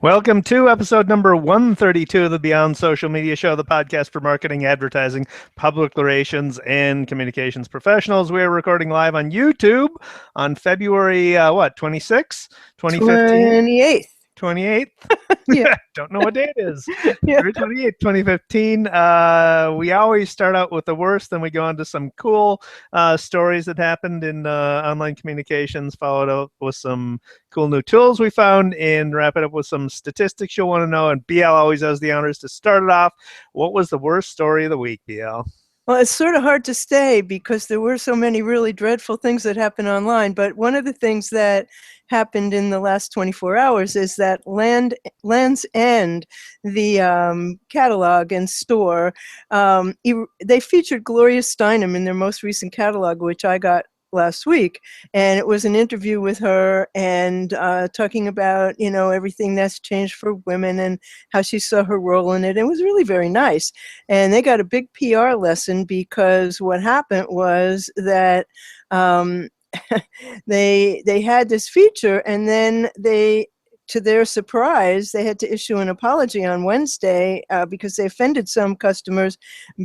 Welcome to episode number 132 of the Beyond Social Media Show, the podcast for marketing, advertising, public relations, and communications professionals. We're recording live on YouTube on February, 26th, 2015? 28th. 28th? Yeah. Don't know what day it is. Yeah. February 28th, 2015. We always start out with the worst, then we go into some cool stories that happened in online communications, followed up with some cool new tools we found, and wrap it up with some statistics you'll want to know. And BL always has the honors to start it off. What was the worst story of the week, BL? Well, it's sort of hard to say because there were so many really dreadful things that happened online. But one of the things that happened in the last 24 hours is that Land's End, the catalog and store, they featured Gloria Steinem in their most recent catalog, which I got last week, and it was an interview with her and talking about everything that's changed for women and how she saw her role in it. It was really very nice, and they got a big PR lesson because what happened was that they had this feature, and then to their surprise, they had to issue an apology on Wednesday because they offended some customers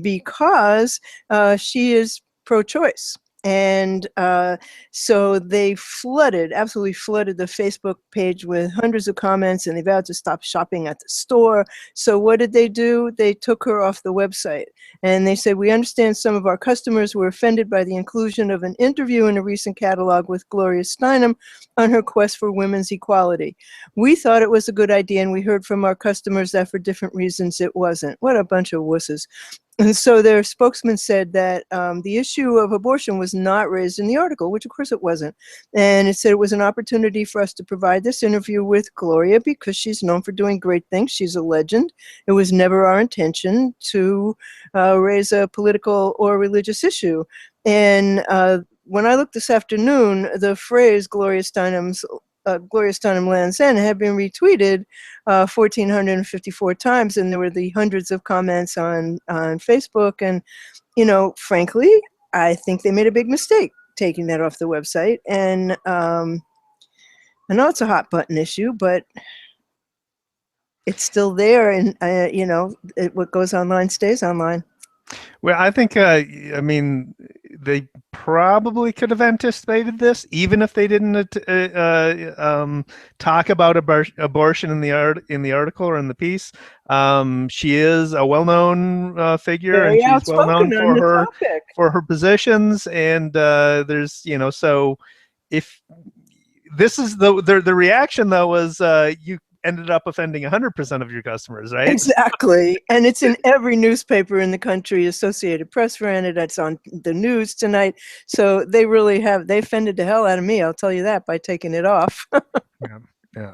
because she is pro-choice. And so they absolutely flooded the Facebook page with hundreds of comments, and they vowed to stop shopping at the store. So what did they do? They took her off the website. And they said, "We understand some of our customers were offended by the inclusion of an interview in a recent catalog with Gloria Steinem on her quest for women's equality. We thought it was a good idea, and we heard from our customers that for different reasons it wasn't." What a bunch of wusses. And so their spokesman said that the issue of abortion was not raised in the article, which of course it wasn't. And it said it was an opportunity for us to provide this interview with Gloria because she's known for doing great things. She's a legend. It was never our intention to raise a political or religious issue. And when I looked this afternoon, the phrase Gloria Steinem Land's End had been retweeted 1,454 times, and there were the hundreds of comments on Facebook. And, frankly, I think they made a big mistake taking that off the website. And I know it's a hot button issue, but it's still there. And, what goes online stays online. Well, I think, they probably could have anticipated this, even if they didn't talk about abortion in the article or in the piece. She is a well-known figure, Very and she's well known for her positions. And there's, so if this is the reaction though was you ended up offending 100% of your customers, right? Exactly. And it's in every newspaper in the country. Associated Press ran it. It's on the news tonight. So they really they offended the hell out of me, I'll tell you that, by taking it off. Yeah.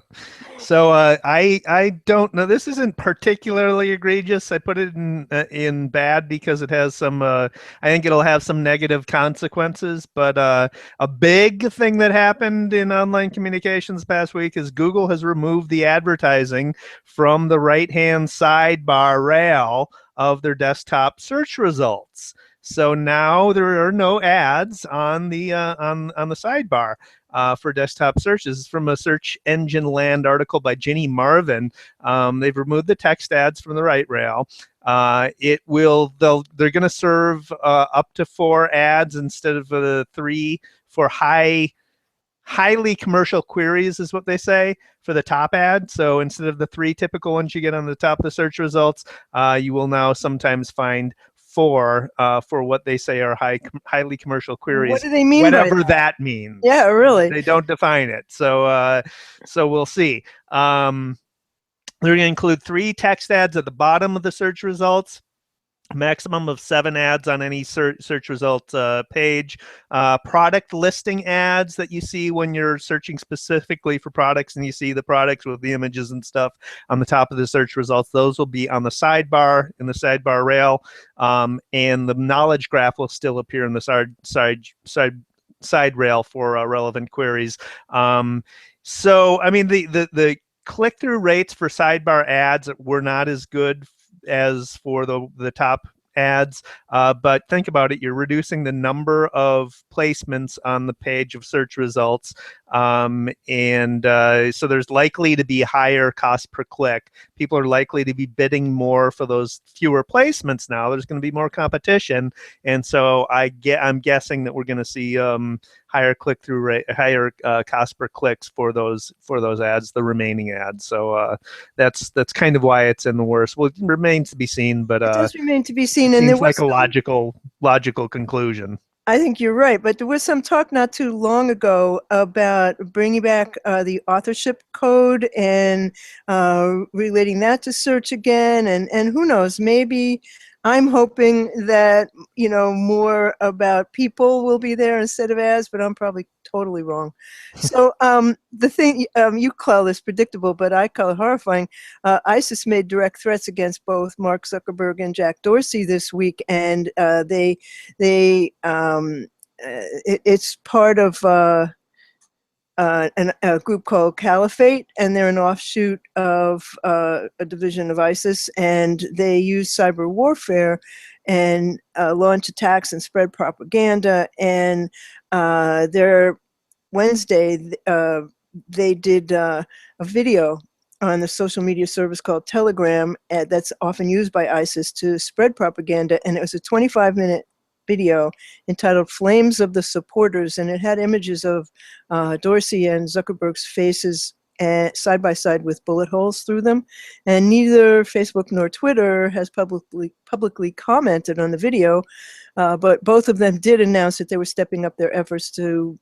So I don't know. This isn't particularly egregious. I put it in bad because it has some. I think it'll have some negative consequences. But a big thing that happened in online communications past week is Google has removed the advertising from the right-hand sidebar rail of their desktop search results. So now there are no ads on the sidebar for desktop searches. This is from a Search Engine Land article by Ginny Marvin. They've removed the text ads from the right rail. They're going to serve up to 4 ads instead of the 3 for highly commercial queries, is what they say, for the top ad. So instead of the 3 typical ones you get on the top of the search results, you will now sometimes find 4 for what they say are highly commercial queries. What do they mean? Whatever that means. Yeah, really. They don't define it. So we'll see. They're going to include 3 text ads at the bottom of the search results. Maximum of 7 ads on any search results page. Product listing ads that you see when you're searching specifically for products and you see the products with the images and stuff on the top of the search results. Those will be on the sidebar, in the sidebar rail, and the knowledge graph will still appear in the side rail for relevant queries. So, I mean, the click-through rates for sidebar ads were not as good as for the top ads. But think about it, you're reducing the number of placements on the page of search results. So there's likely to be higher cost per click. People are likely to be bidding more for those fewer placements now. There's going to be more competition. And so I'm guessing that we're going to see higher click-through rate, higher cost per clicks for those ads, the remaining ads. So that's kind of why it's in the worst. Well, it remains to be seen, but it does remain to be seen. it And there seems like was a logical conclusion. I think you're right, but there was some talk not too long ago about bringing back the authorship code and relating that to search again, and who knows, maybe I'm hoping that, you know, more about people will be there instead of ads, but I'm probably totally wrong. So the thing, you call this predictable, but I call it horrifying. ISIS made direct threats against both Mark Zuckerberg and Jack Dorsey this week, and it's part of a group called Caliphate, and they're an offshoot of a division of ISIS, and they use cyber warfare and launch attacks and spread propaganda. And Wednesday, they did a video on the social media service called Telegram that's often used by ISIS to spread propaganda, and it was a 25-minute video entitled Flames of the Supporters, and it had images of Dorsey and Zuckerberg's faces side by side with bullet holes through them, and neither Facebook nor Twitter has publicly commented on the video, but both of them did announce that they were stepping up their efforts to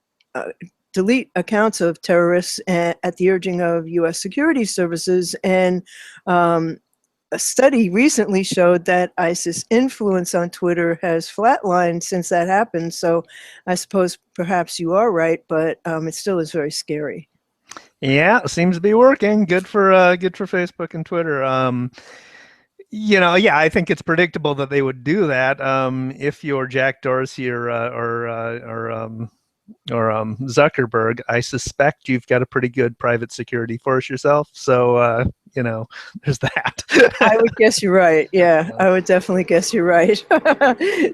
delete accounts of terrorists at the urging of U.S. security services. And a study recently showed that ISIS influence on Twitter has flatlined since that happened. So I suppose perhaps you are right, but it still is very scary. Yeah, it seems to be working. Good for Facebook and Twitter. You know, yeah, I think it's predictable that they would do that. If you're Jack Dorsey or Zuckerberg, I suspect you've got a pretty good private security force yourself. So, you know, there's that. I would guess you're right. Yeah, I would definitely guess you're right.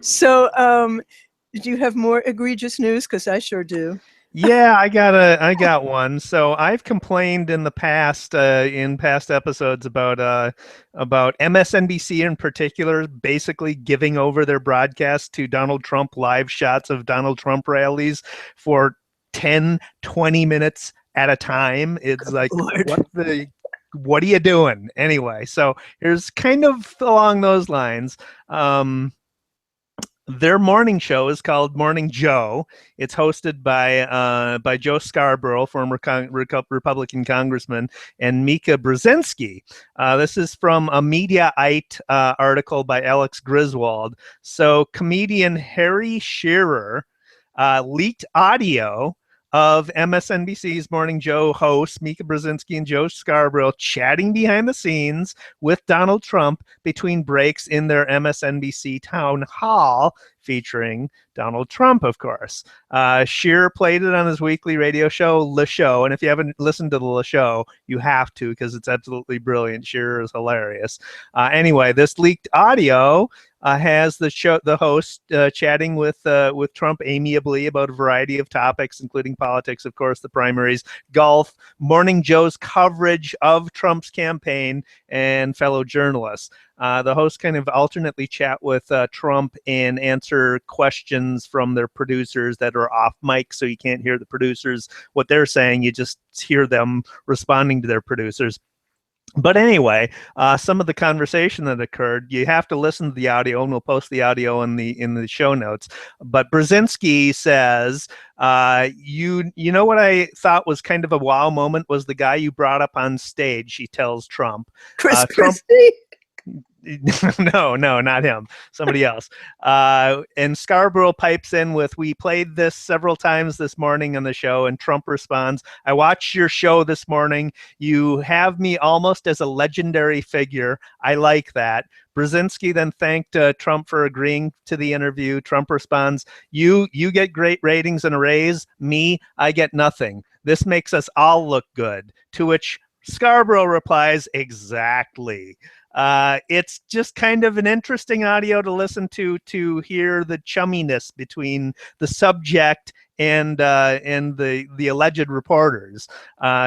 So, do you have more egregious news? Because I sure do. Yeah, I got one. So I've complained in the past, in past episodes about MSNBC in particular, basically giving over their broadcast to Donald Trump, live shots of Donald Trump rallies for 10, 20 minutes at a time. It's like, what are you doing anyway? So here's kind of along those lines. Their morning show is called Morning Joe. It's hosted by Joe Scarborough, former Republican congressman, and Mika Brzezinski. This is from a Mediaite article by Alex Griswold. So comedian Harry Shearer leaked audio of MSNBC's Morning Joe hosts Mika Brzezinski and Joe Scarborough chatting behind the scenes with Donald Trump between breaks in their MSNBC town hall featuring Donald Trump, of course. Shearer played it on his weekly radio show, Le Show, and if you haven't listened to the Le Show, you have to, because it's absolutely brilliant. Shearer is hilarious. Anyway, this leaked audio has the host chatting with Trump amiably about a variety of topics, including politics, of course, the primaries, golf, Morning Joe's coverage of Trump's campaign, and fellow journalists. The hosts kind of alternately chat with Trump and answer questions from their producers that are off mic, so you can't hear the producers, what they're saying. You just hear them responding to their producers. But anyway, some of the conversation that occurred, you have to listen to the audio, and we'll post the audio in the show notes. But Brzezinski says, you know what I thought was kind of a wow moment was the guy you brought up on stage, he tells Trump. Chris Trump, Christie? No, not him. Somebody else. And Scarborough pipes in with, we played this several times this morning on the show, and Trump responds, I watched your show this morning. You have me almost as a legendary figure. I like that. Brzezinski then thanked Trump for agreeing to the interview. Trump responds, you get great ratings and a raise. Me, I get nothing. This makes us all look good. To which Scarborough replies, exactly. It's just kind of an interesting audio to listen to hear the chumminess between the subject and the alleged reporters.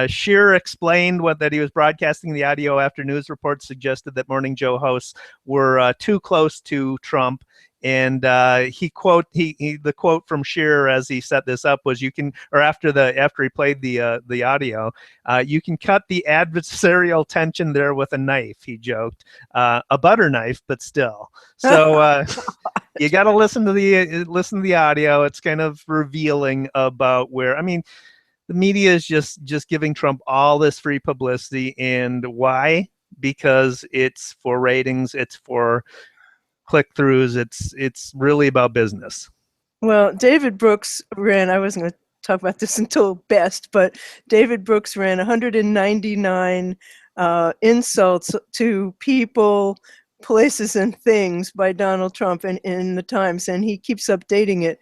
Scheer explained that he was broadcasting the audio after news reports suggested that Morning Joe hosts were too close to Trump. And the quote from Scheer as he set this up was, after he played the audio, you can cut the adversarial tension there with a knife, he joked. A butter knife, but still. So you got to listen to the audio. It's kind of revealing about where, I mean, the media is just giving Trump all this free publicity. And why? Because it's for ratings, it's for click-throughs, it's really about business. Well, David Brooks ran, I wasn't going to talk about this until best, but David Brooks ran 199 insults to people, places, and things by Donald Trump in the Times, and he keeps updating it.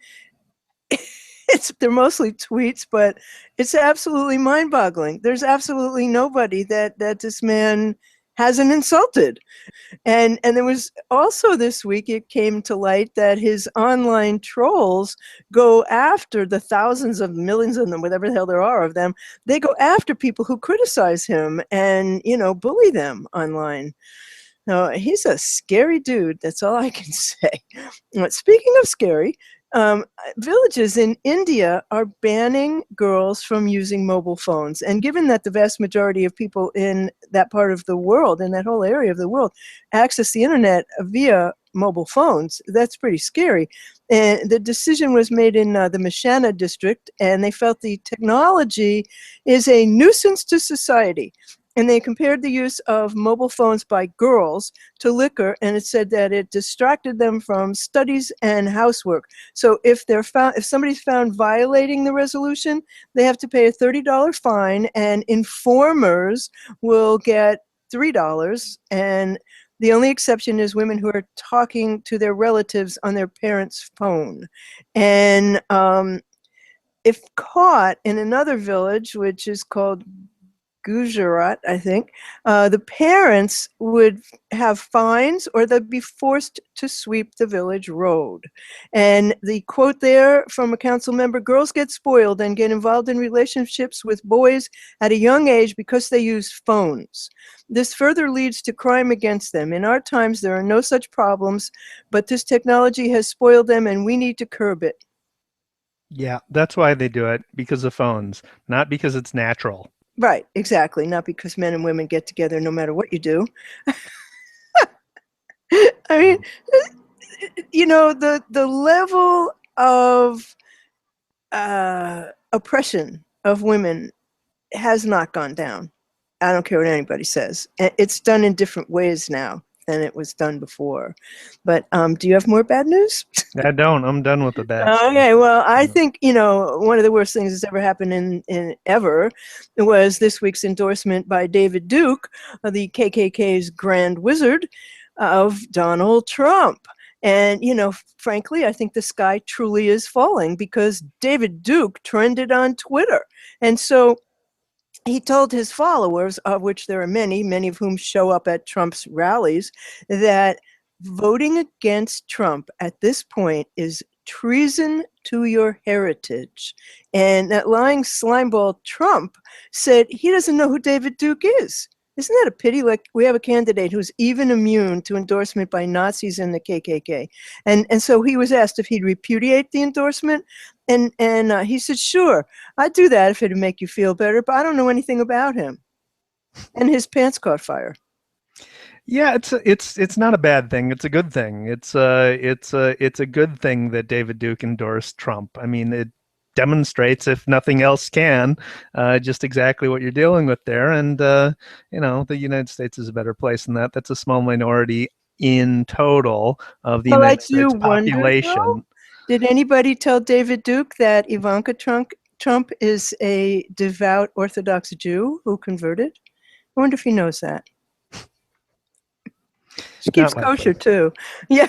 They're mostly tweets, but it's absolutely mind-boggling. There's absolutely nobody that this man hasn't insulted. And there was also this week, it came to light that his online trolls go after the thousands of millions of them, whatever the hell there are of them. They go after people who criticize him and, bully them online. No, he's a scary dude. That's all I can say. Speaking of scary, villages in India are banning girls from using mobile phones. And given that the vast majority of people in that part of the world, in that whole area of the world, access the internet via mobile phones, that's pretty scary. And the decision was made in the Mashana district, and they felt the technology is a nuisance to society. And they compared the use of mobile phones by girls to liquor, and it said that it distracted them from studies and housework. So if somebody's found violating the resolution, they have to pay a $30 fine, and informers will get $3. And the only exception is women who are talking to their relatives on their parents' phone. And if caught in another village, which is called Gujarat, I think, the parents would have fines or they'd be forced to sweep the village road. And the quote there from a council member, girls get spoiled and get involved in relationships with boys at a young age because they use phones. This further leads to crime against them. In our times, there are no such problems, but this technology has spoiled them and we need to curb it. Yeah, that's why they do it, because of phones, not because it's natural. Right, exactly. Not because men and women get together no matter what you do. I mean, the level of oppression of women has not gone down. I don't care what anybody says. It's done in different ways now than it was done before. But do you have more bad news? I don't. I'm done with the bad. Okay, well, I think, one of the worst things that's ever happened ever was this week's endorsement by David Duke, the KKK's Grand Wizard, of Donald Trump. And, frankly, I think the sky truly is falling because David Duke trended on Twitter. And so he told his followers, of which there are many, many of whom show up at Trump's rallies, that voting against Trump at this point is treason to your heritage. And that lying slimeball Trump said he doesn't know who David Duke is. Isn't that a pity? Like, we have a candidate who's even immune to endorsement by Nazis and the KKK. And so he was asked if he'd repudiate the endorsement. And he said, sure, I'd do that if it'd make you feel better, but I don't know anything about him. And his pants caught fire. Yeah, it's not a bad thing. It's a good thing. It's a good thing that David Duke endorsed Trump. I mean, it demonstrates, if nothing else can, just exactly what you're dealing with there. And the United States is a better place than that. That's a small minority in total of the United States population. Did anybody tell David Duke that Ivanka Trump is a devout Orthodox Jew who converted? I wonder if he knows that. She keeps kosher too. Yeah.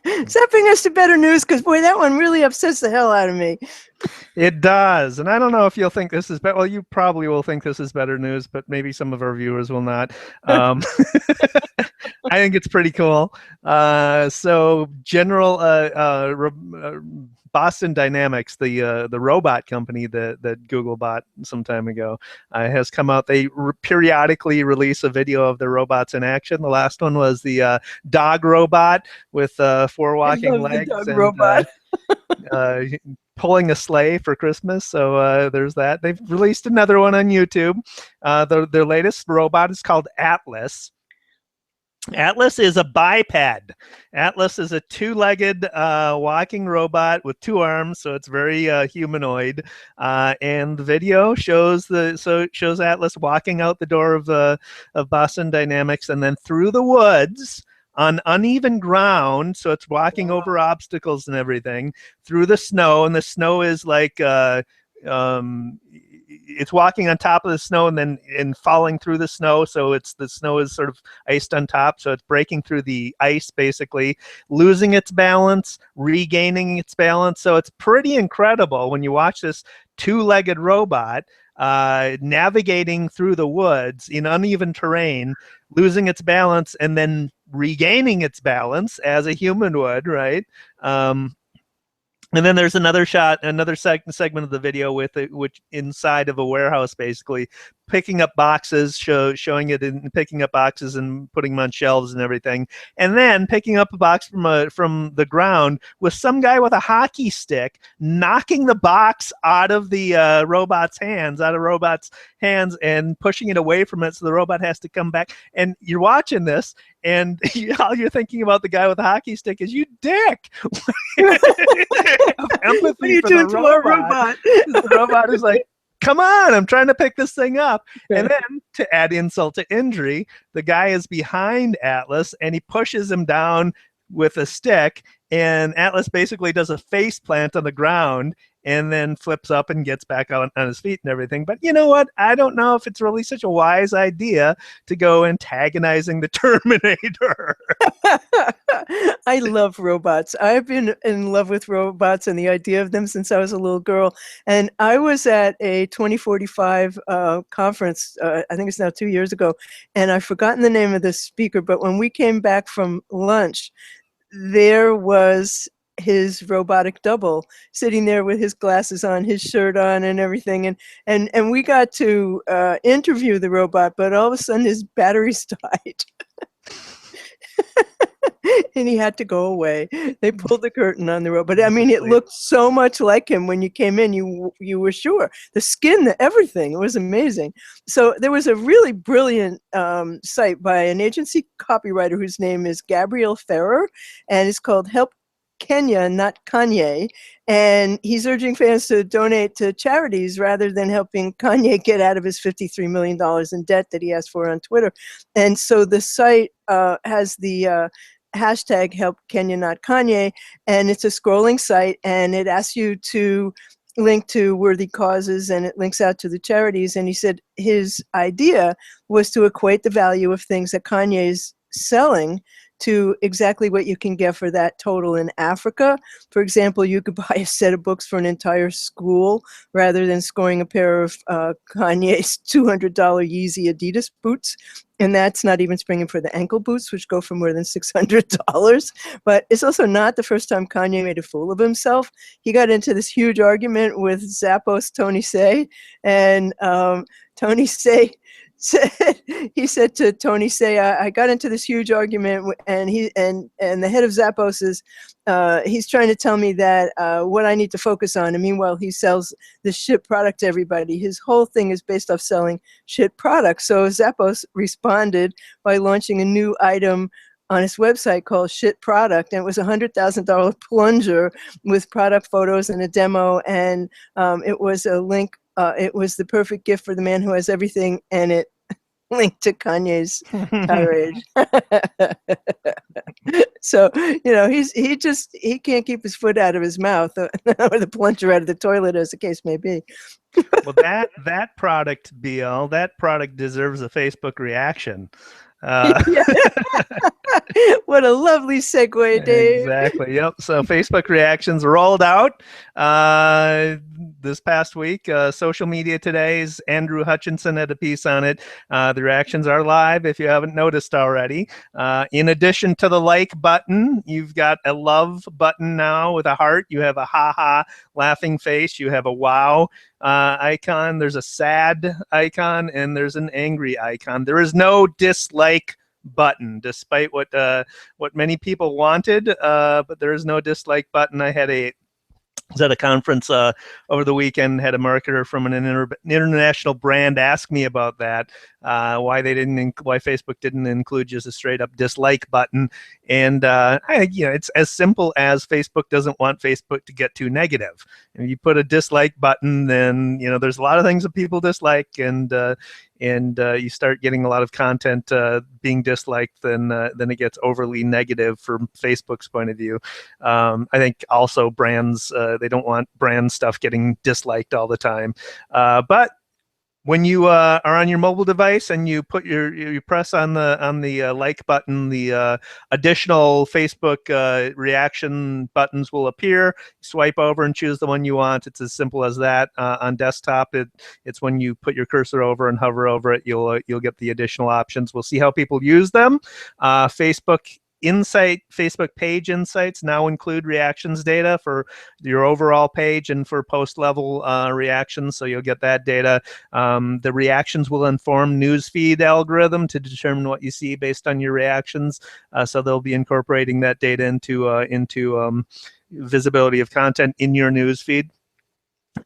Does that bring us to better news? Because boy, that one really upsets the hell out of me. It does. And I don't know if you'll think this is better. Well, you probably will think this is better news, but maybe some of our viewers will not. I think it's pretty cool. So Boston Dynamics, the robot company that Google bought some time ago, has come out. They periodically release a video of their robots in action. The last one was the dog robot with 4 walking legs and pulling a sleigh for Christmas. So there's that. They've released another one on YouTube. Their latest robot is called Atlas. Atlas is a biped. Atlas is a 2-legged walking robot with 2 arms, so it's very humanoid. And the video shows Atlas walking out the door of Boston Dynamics and then through the woods on uneven ground, so it's walking over obstacles and everything through the snow, and the snow is like it's walking on top of the snow and falling through the snow, so the snow is sort of iced on top, so it's breaking through the ice, basically losing its balance, regaining its balance. So it's pretty incredible when you watch this 2-legged robot navigating through the woods in uneven terrain, losing its balance and then regaining its balance as a human would, right? And then there's another shot, another segment of the video with it, which inside of a warehouse, basically picking up boxes, showing it in picking up boxes and putting them on shelves and everything, and then picking up a box from the ground with some guy with a hockey stick knocking the box out of the robot's hands, and pushing it away from it, so the robot has to come back. And you're watching this, and all you're thinking about the guy with the hockey stick is, you dick. Empathy what are you for doing the to robot. our robot? The robot is like, come on, I'm trying to pick this thing up. And then, to add insult to injury, the guy is behind Atlas and he pushes him down with a stick, and Atlas basically does a face plant on the ground and then flips up and gets back on his feet and everything. But you know what? I don't know if it's really such a wise idea to go antagonizing the Terminator. I love robots. I've been in love with robots and the idea of them since I was a little girl. And I was at a 2045 conference, I think it's now 2 years ago, and I've forgotten the name of the speaker, but when we came back from lunch, there was his robotic double sitting there with his glasses on, his shirt on and everything. And we got to interview the robot, but all of a sudden his batteries died. And he had to go away. They pulled the curtain on the robot. I mean, it looked so much like him when you came in. You were sure. The skin, everything. It was amazing. So there was a really brilliant site by an agency copywriter whose name is Gabriel Ferrer, and it's called HelpKenyaNotKanye. And he's urging fans to donate to charities rather than helping Kanye get out of his $53 million in debt that he asked for on Twitter. And so the site has the hashtag HelpKenyaNotKanye, and it's a scrolling site, and it asks you to link to worthy causes, and it links out to the charities. And he said his idea was to equate the value of things that Kanye's selling to exactly what you can get for that total in Africa. For example, you could buy a set of books for an entire school rather than scoring a pair of Kanye's $200 Yeezy Adidas boots. And that's not even springing for the ankle boots, which go for more than $600. But it's also not the first time Kanye made a fool of himself. He got into this huge argument with Zappos Tony Hsieh, and Tony Hsieh he said to Tony Hsieh, I got into this huge argument, and the head of Zappos is he's trying to tell me that what I need to focus on, and meanwhile he sells this shit product to everybody. His whole thing is based off selling shit products. So Zappos responded by launching a new item on his website called Shit Product, and it was a $100,000 plunger with product photos and a demo, and it was a link. It was the perfect gift for the man who has everything, and it linked to Kanye's tirade. So, he can't keep his foot out of his mouth or the plunger out of the toilet, as the case may be. Well, that product, BL, that product deserves a Facebook reaction. What a lovely segue, Dave. Exactly. Yep. So Facebook reactions rolled out this past week. Social Media Today's Andrew Hutchinson had a piece on it. The reactions are live if you haven't noticed already. In addition to the like button, you've got a love button now with a heart. You have a ha-ha laughing face. You have a wow icon. There's a sad icon, and there's an angry icon. There is no dislike button, despite what many people wanted, but there is no dislike button. I was at a conference over the weekend, had a marketer from an international brand ask me about that, why Facebook didn't include just a straight up dislike button. And it's as simple as Facebook doesn't want Facebook to get too negative. If you put a dislike button, then there's a lot of things that people dislike, and you start getting a lot of content being disliked, then it gets overly negative from Facebook's point of view. I think also brands, they don't want brand stuff getting disliked all the time. But when you are on your mobile device and you put you press on the like button, the additional Facebook reaction buttons will appear. Swipe over and choose the one you want. It's as simple as that. On desktop, it's when you put your cursor over and hover over it, you'll get the additional options. We'll see how people use them. Facebook page insights now include reactions data for your overall page and for post level reactions, so you'll get that data. The reactions will inform newsfeed algorithm to determine what you see based on your reactions, so they'll be incorporating that data into visibility of content in your newsfeed.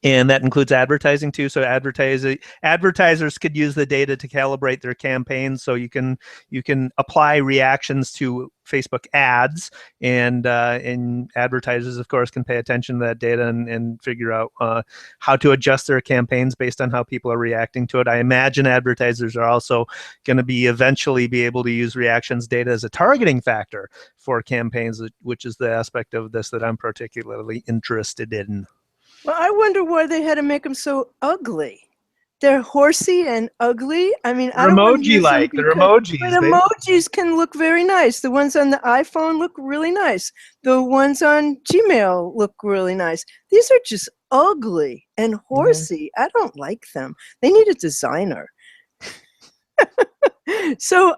And that includes advertising too. So advertisers could use the data to calibrate their campaigns. So you can apply reactions to Facebook ads, and advertisers, of course, can pay attention to that data and figure out how to adjust their campaigns based on how people are reacting to it. I imagine advertisers are also going to eventually be able to use reactions data as a targeting factor for campaigns, which is the aspect of this that I'm particularly interested in. Well, I wonder why they had to make them so ugly. They're horsey and ugly. I mean, I don't want to use them They're emojis. but emojis can look very nice. The ones on the iPhone look really nice. The ones on Gmail look really nice. These are just ugly and horsey. I don't like them. They need a designer. So,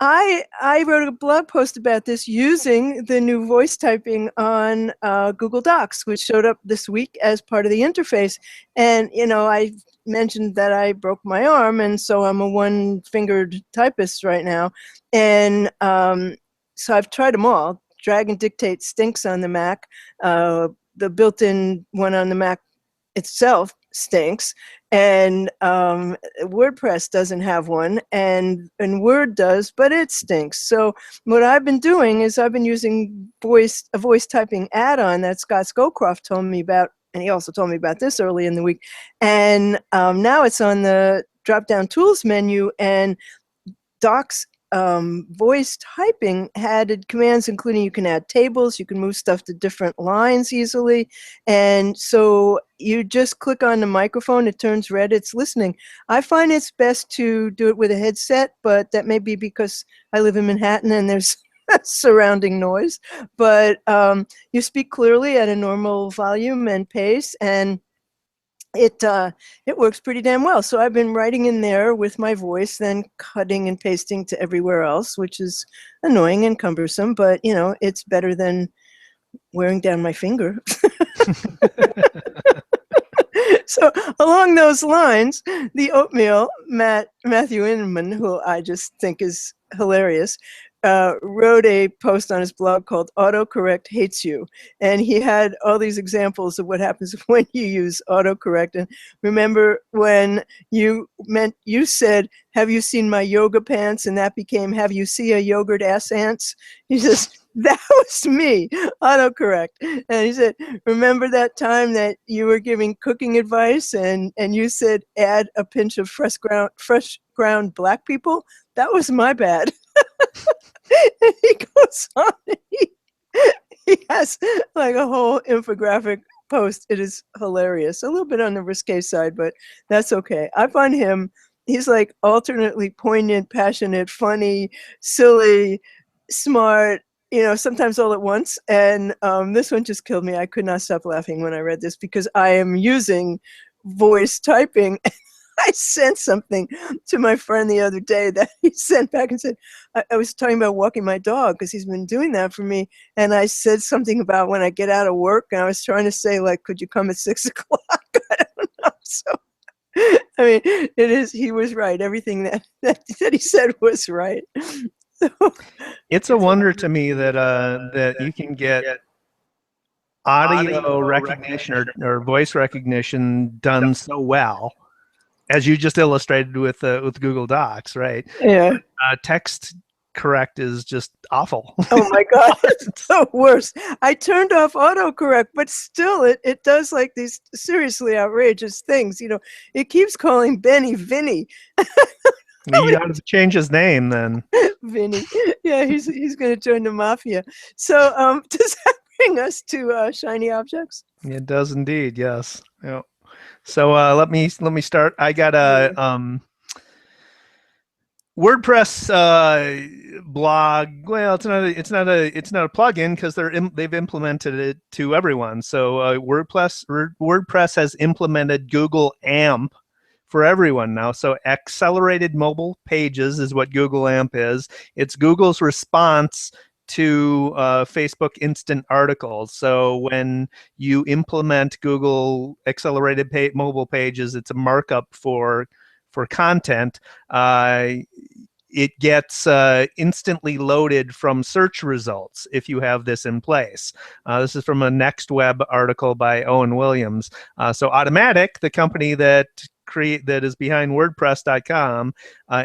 I wrote a blog post about this using the new voice typing on Google Docs, which showed up this week as part of the interface. And, I mentioned that I broke my arm, and so I'm a one-fingered typist right now. And so I've tried them all. Drag and Dictate stinks on the Mac. The built-in one on the Mac itself stinks, and WordPress doesn't have one, and Word does, but it stinks. So what I've been doing is I've been using a voice typing add-on that Scott Scowcroft told me about, and he also told me about this early in the week. And now it's on the drop-down tools menu, and Docs voice typing added commands, including you can add tables, you can move stuff to different lines easily. And so you just click on the microphone, it turns red, it's listening. I find it's best to do it with a headset, but that may be because I live in Manhattan and there's surrounding noise. But you speak clearly at a normal volume and pace, and it works pretty damn well. So I've been writing in there with my voice, then cutting and pasting to everywhere else, which is annoying and cumbersome, but it's better than wearing down my finger. So along those lines, the Oatmeal, Matthew Inman, who I just think is hilarious, wrote a post on his blog called Autocorrect Hates You. And he had all these examples of what happens when you use autocorrect. And remember when you said, "Have you seen my yoga pants?" And that became, "Have you seen a yogurt ass ants?" He says, that was me, autocorrect. And he said, "Remember that time that you were giving cooking advice and you said add a pinch of fresh ground black people? That was my bad." And he goes on, he has like a whole infographic post. It is hilarious. A little bit on the risque side, but that's okay. I find he's like alternately poignant, passionate, funny, silly, smart, you know, sometimes all at once. And this one just killed me. I could not stop laughing when I read this because I am using voice typing. I sent something to my friend the other day that he sent back and said, I was talking about walking my dog because he's been doing that for me. And I said something about when I get out of work, and I was trying to say, like, could you come at 6 o'clock? I don't know. So, I mean, it is, he was right. Everything that he said was right. So, It's a wonder to me that that you can get audio recognition or voice recognition done so well, as you just illustrated with Google Docs, right? yeah. Text correct is just awful. Oh my God, it's the worst. I turned off autocorrect, but still it does like these seriously outrageous things. You know, it keeps calling Benny Vinny. You got to change his name then. Vinny. Yeah, he's going to join the mafia. So does that bring us to shiny objects? It does indeed, yes. Yeah. So let me start. I got a WordPress blog. Well, it's not a plugin because they've implemented it to everyone. So WordPress has implemented Google AMP for everyone now. So accelerated mobile pages is what Google AMP is. It's Google's response to Facebook instant articles. So when you implement Google accelerated mobile pages, it's a markup for content. It gets instantly loaded from search results if you have this in place. This is from a Next Web article by Owen Williams. So Automatic, the company that is behind WordPress.com,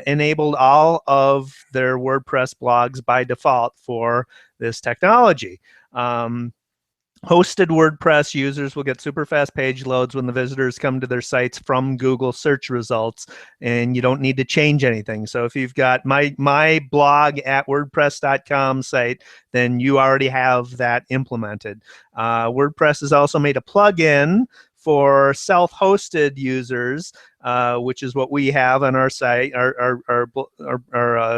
enabled all of their WordPress blogs by default for this technology. Hosted WordPress users will get super fast page loads when the visitors come to their sites from Google search results, and you don't need to change anything. So if you've got my blog at WordPress.com site, then you already have that implemented. WordPress has also made a plugin for self-hosted users, which is what we have on our site. Our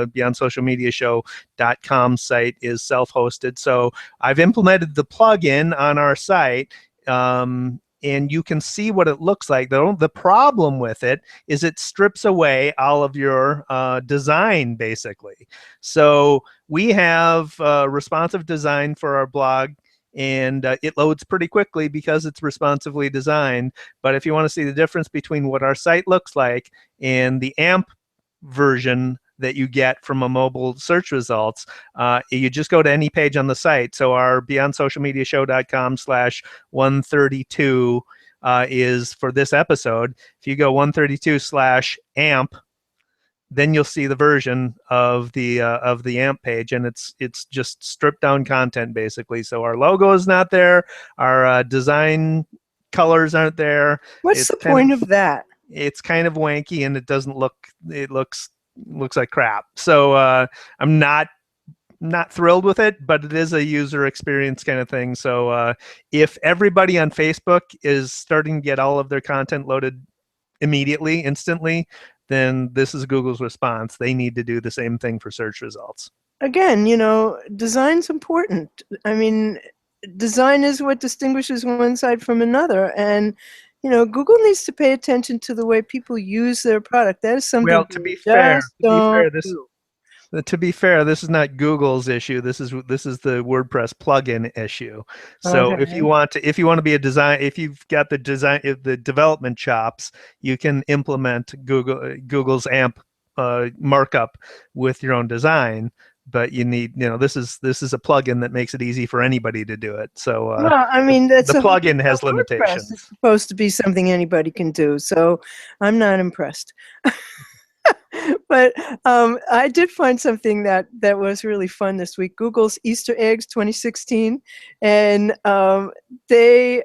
Beyond Social Media Show.com site is self-hosted. So I've implemented the plugin on our site, and you can see what it looks like. The problem with it is it strips away all of your design, basically. So we have responsive design for our blog, and it loads pretty quickly because it's responsively designed. But if you want to see the difference between what our site looks like and the AMP version that you get from a mobile search results, you just go to any page on the site. So our BeyondSocialMediaShow.com/132 is for this episode. If you go 132/AMP, then you'll see the version of the AMP page, and it's just stripped down content, basically. So our logo is not there, our design colors aren't there. What's the point of that? It's kind of wanky, and it doesn't look. It looks like crap. So I'm not thrilled with it, but it is a user experience kind of thing. So if everybody on Facebook is starting to get all of their content loaded immediately, instantly, then this is Google's response. They need to do the same thing for search results. Again, you know, design's important. I mean, design is what distinguishes one side from another. And, you know, Google needs to pay attention to the way people use their product. That is something. Well, to be fair, this is not Google's issue. This is the WordPress plugin issue. So Okay. if you want to be a design, if you've got the development chops, you can implement Google's AMP markup with your own design. But you need, you know, this is a plugin that makes it easy for anybody to do it. So well, I mean, that's the plugin has limitations. It's supposed to be something anybody can do. So I'm not impressed. But I did find something that was really fun this week. Google's Easter Eggs 2016, and they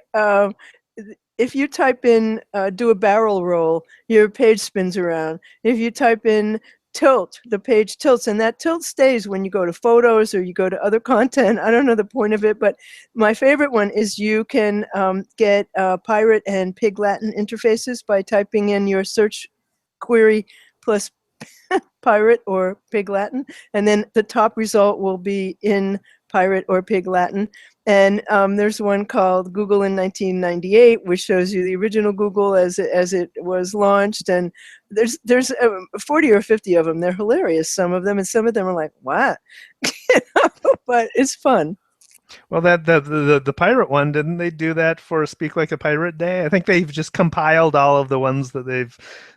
if you type in do a barrel roll, your page spins around. If you type in tilt, the page tilts, and that tilt stays when you go to photos or you go to other content. I don't know the point of it, but my favorite one is you can get pirate and pig Latin interfaces by typing in your search query plus Pirate or Pig Latin, and then the top result will be in Pirate or Pig Latin. And there's one called Google in 1998, which shows you the original Google as it was launched. And there's 40 or 50 of them. They're hilarious, some of them, and some of them are like, what? But it's fun. Well, that the pirate one, didn't they do that for Speak Like a Pirate Day? I think they've just compiled all of the ones that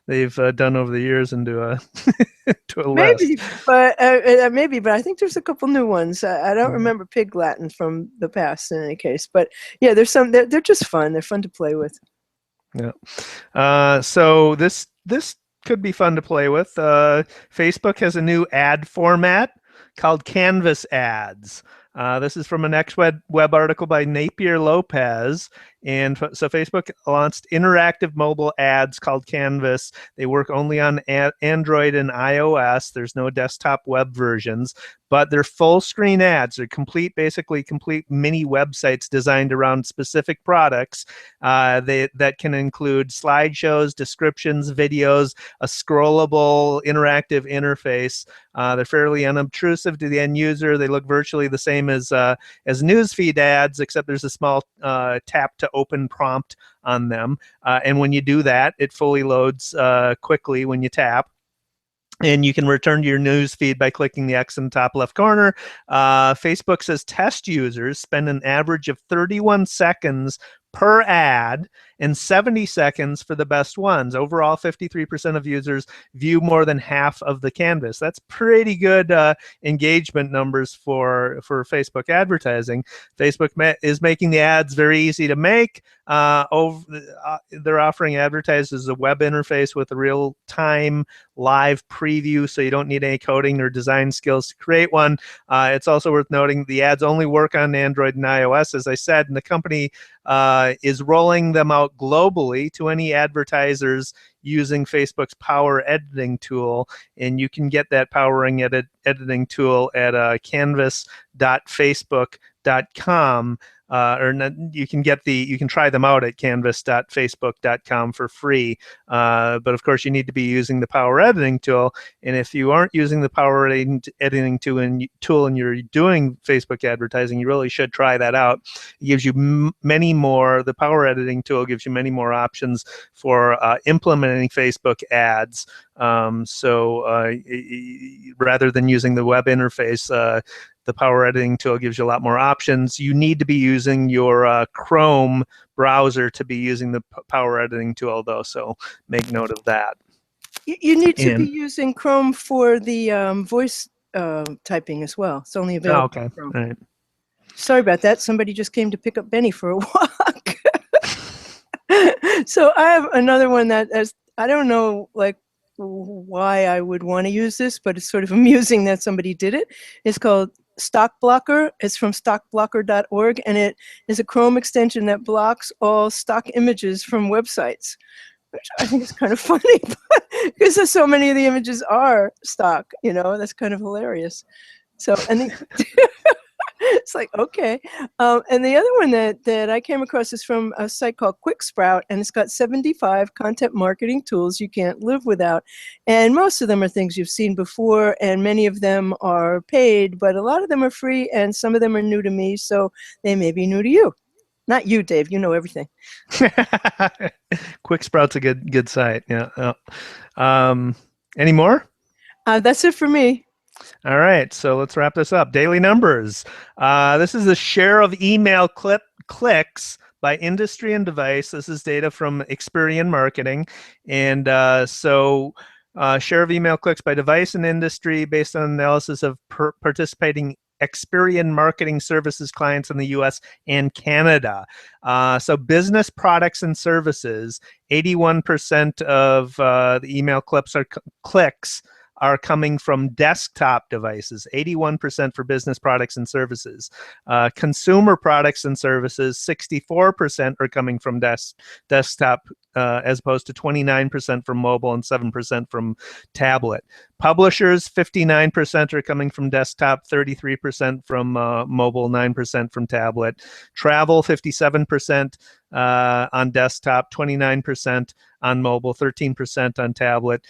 they've done over the years into a to a list. Maybe, but I think there's a couple new ones. I don't remember Pig Latin from the past in any case, but yeah, there's some. They're just fun. They're fun to play with. Yeah. So this could be fun to play with. Facebook has a new ad format called Canvas ads. This is from an web article by Napier Lopez. And so Facebook launched interactive mobile ads called Canvas. They work only on Android and iOS. There's no desktop web versions, but they're full screen ads. They're basically complete mini websites designed around specific products. That can include slideshows, descriptions, videos, a scrollable interactive interface. They're fairly unobtrusive to the end user. They look virtually the same as newsfeed ads, except there's a small tap to open prompt on them. And when you do that, it fully loads quickly when you tap. And you can return to your news feed by clicking the X in the top left corner. Facebook says test users spend an average of 31 seconds per ad and 70 seconds for the best ones. Overall, 53% of users view more than half of the canvas. That's pretty good engagement numbers for Facebook advertising. Facebook is making the ads very easy to make. They're offering advertisers a web interface with a real-time live preview, so you don't need any coding or design skills to create one. It's also worth noting the ads only work on Android and iOS, as I said, and the company is rolling them out globally to any advertisers using Facebook's Power Editing tool. And you can get that powering editing tool at canvas.facebook.com. You can try them out at canvas.facebook.com for free. But of course, you need to be using the Power Editing tool. And if you aren't using the Power Editing tool and you're doing Facebook advertising, you really should try that out. It gives you the Power Editing tool gives you many more options for implementing Facebook ads. Rather than using the web interface, the Power Editing tool gives you a lot more options. You need to be using your Chrome browser to be using the Power Editing tool, though, so make note of that. You need to be using Chrome for the voice typing as well. It's only available. Oh, okay. Chrome. All right. Sorry about that. Somebody just came to pick up Benny for a walk. So I have another one I don't know, why I would want to use this, but it's sort of amusing that somebody did it. It's called StockBlocker. It's from StockBlocker.org, and it is a Chrome extension that blocks all stock images from websites, which I think is kind of funny because so many of the images are stock. That's kind of hilarious. So, it's like, okay. And the other one that I came across is from a site called Quicksprout, and it's got 75 content marketing tools you can't live without. And most of them are things you've seen before, and many of them are paid, but a lot of them are free, and some of them are new to me, so they may be new to you. Not you, Dave. You know everything. Quicksprout's a good site. Yeah. Any more? That's it for me. All right, so let's wrap this up. Daily numbers. This is the share of email clicks by industry and device. This is data from Experian Marketing. And share of email clicks by device and industry based on analysis of participating Experian Marketing Services clients in the US and Canada. So business products and services, 81% of the email clicks are coming from desktop devices, 81% for business products and services. Consumer products and services, 64% are coming from desktop as opposed to 29% from mobile and 7% from tablet. Publishers, 59% are coming from desktop, 33% from mobile, 9% from tablet. Travel, 57% on desktop, 29% on mobile, 13% on tablet.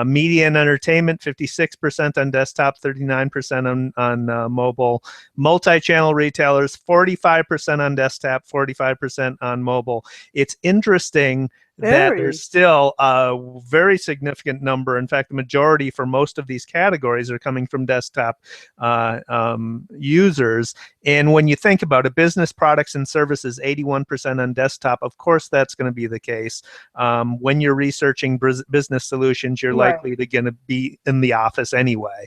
Media and entertainment, 56% on desktop, 39% on mobile. Multi-channel retailers, 45% on desktop, 45% on mobile. It's interesting that there's still a very significant number. In fact, the majority for most of these categories are coming from desktop users. And when you think about it, business products and services, 81% on desktop. Of course, that's going to be the case. When you're researching business solutions, you're likely to going to be in the office anyway.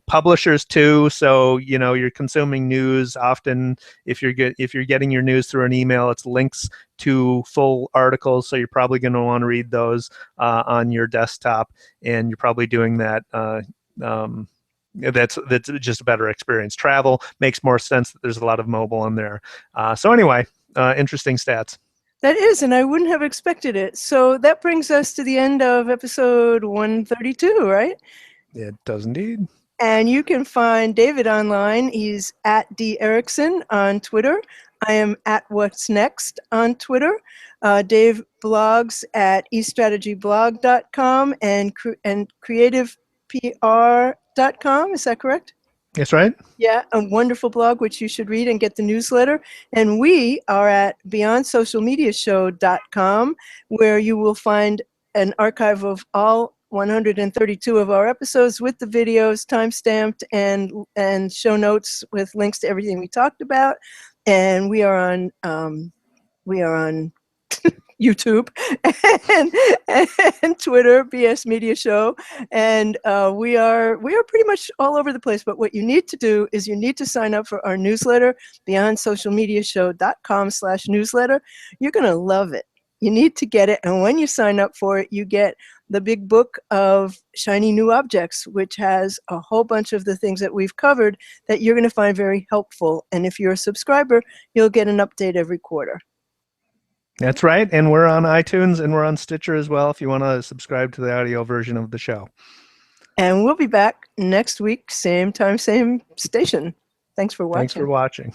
Publishers too. So you're consuming news often. If you're getting your news through an email, it's links to full articles, so you're probably going to want to read those on your desktop, and you're probably doing that. That's just a better experience. Travel makes more sense that there's a lot of mobile on there. So anyway, interesting stats. That is, and I wouldn't have expected it. So that brings us to the end of episode 132, right? It does indeed. And you can find David online. He's at D. Erickson on Twitter. I am at What's Next on Twitter. Dave blogs at eStrategyBlog.com and CreativePR.com. Is that correct? That's right. Yeah, a wonderful blog which you should read and get the newsletter. And we are at BeyondSocialMediaShow.com, where you will find an archive of all 132 of our episodes with the videos timestamped and show notes with links to everything we talked about. And we are on YouTube and Twitter, BS Media Show, and we are pretty much all over the place. But what you need to do is you need to sign up for our newsletter, BeyondSocialMediaShow.com/newsletter. You're gonna love it. You need to get it, and when you sign up for it, you get the big book of shiny new objects, which has a whole bunch of the things that we've covered that you're going to find very helpful. And if you're a subscriber, you'll get an update every quarter. That's right. And we're on iTunes and we're on Stitcher as well if you want to subscribe to the audio version of the show. And we'll be back next week, same time, same station. Thanks for watching. Thanks for watching.